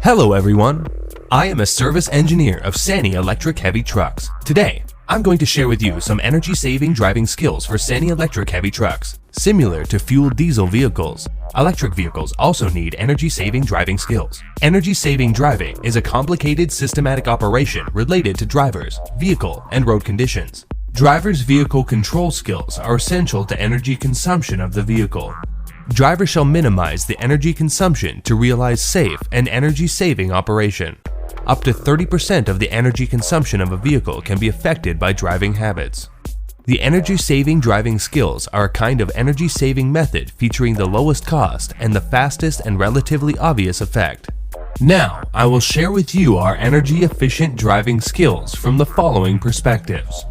Hello everyone, I am a service engineer of Sany Electric Heavy Trucks. Today, I'm going to share with you some energy-saving driving skills for Sany Electric Heavy Trucks. Similar to fuel diesel vehicles, electric vehicles also need energy-saving driving skills. Energy-saving driving is a complicated systematic operation related to drivers, vehicle, and road conditions. Drivers' vehicle control skills are essential to energy consumption of the vehicle. Drivers shall minimize the energy consumption to realize safe and energy-saving operation. Up to 30% of the energy consumption of a vehicle can be affected by driving habits. The energy-saving driving skills are a kind of energy-saving method featuring the lowest cost and the fastest and relatively obvious effect. Now, I will share with you our energy-efficient driving skills from the following perspectives.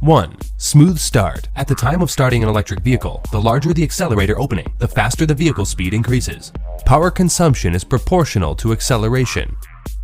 1. Smooth start. At the time of starting an electric vehicle, the larger the accelerator opening, the faster the vehicle speed increases. Power consumption is proportional to acceleration.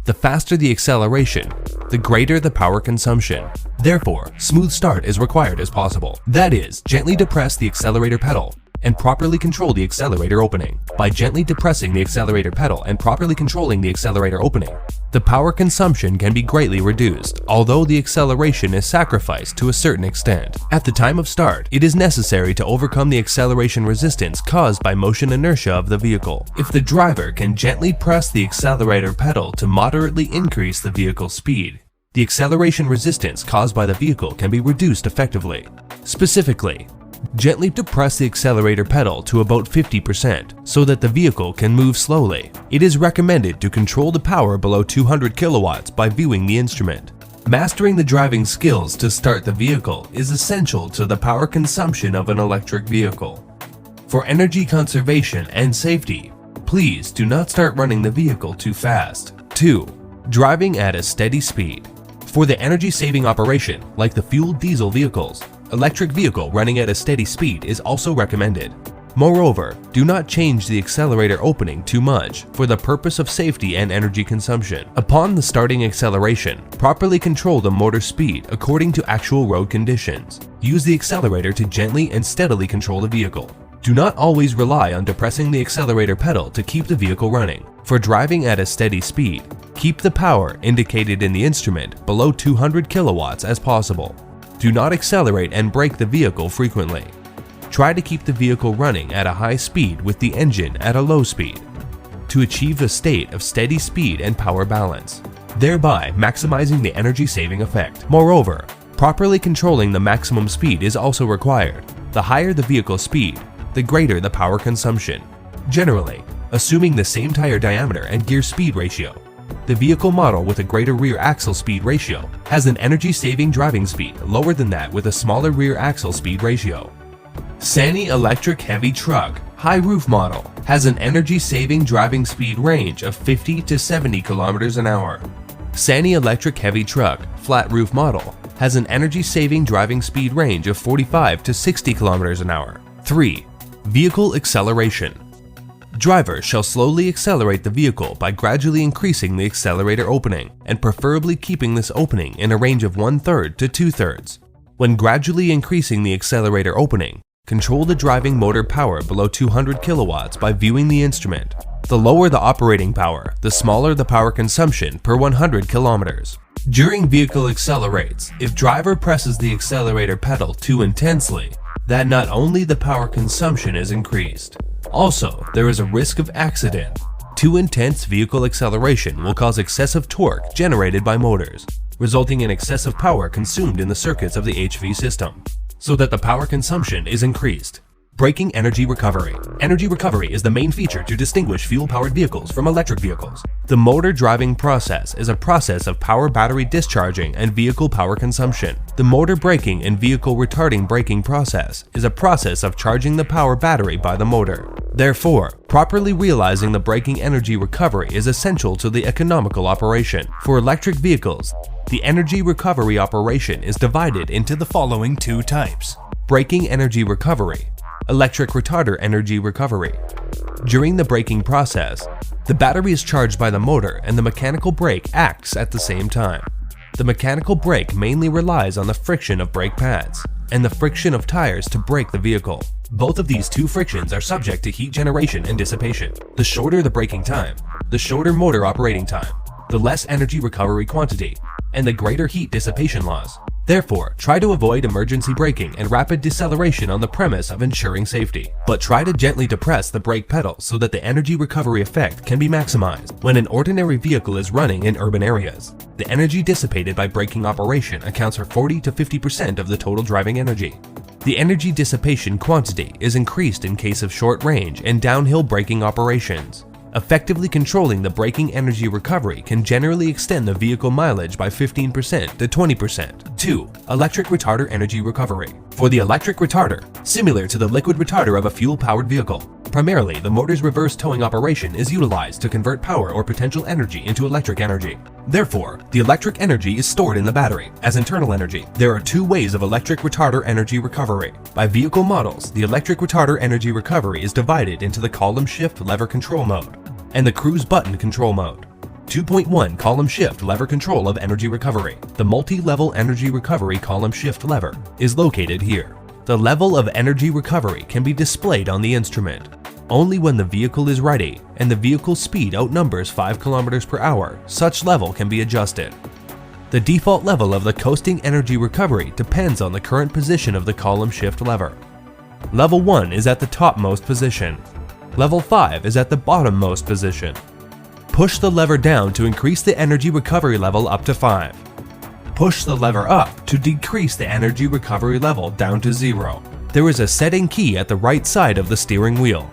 The faster the acceleration, the greater the power consumption. Therefore, smooth start is required as possible. That is, gently depress the accelerator pedal and properly control the accelerator opening. By gently depressing the accelerator pedal and properly controlling the accelerator opening, the power consumption can be greatly reduced, although the acceleration is sacrificed to a certain extent. At the time of start, it is necessary to overcome the acceleration resistance caused by motion inertia of the vehicle. If the driver can gently press the accelerator pedal to moderately increase the vehicle's speed, the acceleration resistance caused by the vehicle can be reduced effectively. Specifically, gently depress the accelerator pedal to about 50% so that the vehicle can move slowly. It is recommended to control the power below 200 kilowatts by viewing the instrument. Mastering the driving skills to start the vehicle is essential to the power consumption of an electric vehicle. For energy conservation and safety, please do not start running the vehicle too fast. 2. Driving at a steady speed. For the energy-saving operation, like the fuel diesel vehicles, electric vehicle running at a steady speed is also recommended. Moreover, do not change the accelerator opening too much for the purpose of safety and energy consumption. Upon the starting acceleration, properly control the motor speed according to actual road conditions. Use the accelerator to gently and steadily control the vehicle. Do not always rely on depressing the accelerator pedal to keep the vehicle running. For driving at a steady speed, keep the power indicated in the instrument below 200 kilowatts as possible. Do not accelerate and brake the vehicle frequently. Try to keep the vehicle running at a high speed with the engine at a low speed to achieve a state of steady speed and power balance, thereby maximizing the energy-saving effect. Moreover, properly controlling the maximum speed is also required. The higher the vehicle speed, the greater the power consumption. Generally, assuming the same tire diameter and gear speed ratio, the vehicle model with a greater rear axle speed ratio has an energy-saving driving speed lower than that with a smaller rear axle speed ratio. Sany Electric Heavy Truck High Roof Model has an energy-saving driving speed range of 50 to 70 kilometers an hour. Sany Electric Heavy Truck Flat Roof Model has an energy-saving driving speed range of 45 to 60 kilometers an hour. 3. Vehicle acceleration. Drivers shall slowly accelerate the vehicle by gradually increasing the accelerator opening and preferably keeping this opening in a range of 1/3 to 2/3. When gradually increasing the accelerator opening, control the driving motor power below 200 kilowatts by viewing the instrument. The lower the operating power, the smaller the power consumption per 100 kilometers. During vehicle accelerates, if driver presses the accelerator pedal too intensely, that not only the power consumption is increased, also, there is a risk of accident. Too intense vehicle acceleration will cause excessive torque generated by motors, resulting in excessive power consumed in the circuits of the HV system, so that the power consumption is increased. Braking energy recovery. Energy recovery is the main feature to distinguish fuel-powered vehicles from electric vehicles. The motor driving process is a process of power battery discharging and vehicle power consumption. The motor braking and vehicle retarding braking process is a process of charging the power battery by the motor. Therefore, properly realizing the braking energy recovery is essential to the economical operation. For electric vehicles, the energy recovery operation is divided into the following two types: braking energy recovery, electric retarder energy recovery. During the braking process, the battery is charged by the motor and the mechanical brake acts at the same time. The mechanical brake mainly relies on the friction of brake pads and the friction of tires to brake the vehicle. Both of these two frictions are subject to heat generation and dissipation. The shorter the braking time, the shorter motor operating time, the less energy recovery quantity, and the greater heat dissipation loss. Therefore, try to avoid emergency braking and rapid deceleration on the premise of ensuring safety. But try to gently depress the brake pedal so that the energy recovery effect can be maximized. When an ordinary vehicle is running in urban areas, the energy dissipated by braking operation accounts for 40 to 50% of the total driving energy. The energy dissipation quantity is increased in case of short range and downhill braking operations. Effectively controlling the braking energy recovery can generally extend the vehicle mileage by 15% to 20%. 2. Electric retarder energy recovery. For the electric retarder, similar to the liquid retarder of a fuel-powered vehicle, primarily the motor's reverse towing operation is utilized to convert power or potential energy into electric energy. Therefore, the electric energy is stored in the battery as internal energy. There are two ways of electric retarder energy recovery. By vehicle models, the electric retarder energy recovery is divided into the column shift lever control mode and the cruise button control mode. 2.1 Column shift lever control of energy recovery. The multi-level energy recovery column shift lever is located here. The level of energy recovery can be displayed on the instrument. Only when the vehicle is ready and the vehicle's speed outnumbers 5 km per hour, such level can be adjusted. The default level of the coasting energy recovery depends on the current position of the column shift lever. Level 1 is at the topmost position. Level 5 is at the bottommost position. Push the lever down to increase the energy recovery level up to 5. Push the lever up to decrease the energy recovery level down to 0. There is a setting key at the right side of the steering wheel.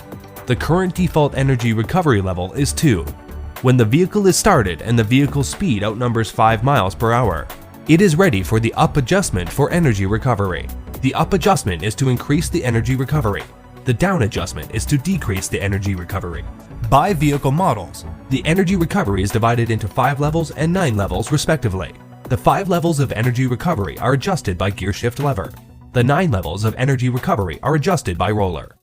The current default energy recovery level is 2. When the vehicle is started and the vehicle's speed outnumbers 5 miles per hour, it is ready for the up adjustment for energy recovery. The up adjustment is to increase the energy recovery. The down adjustment is to decrease the energy recovery. By vehicle models, the energy recovery is divided into 5 levels and 9 levels respectively. The 5 levels of energy recovery are adjusted by gear shift lever. The 9 levels of energy recovery are adjusted by roller.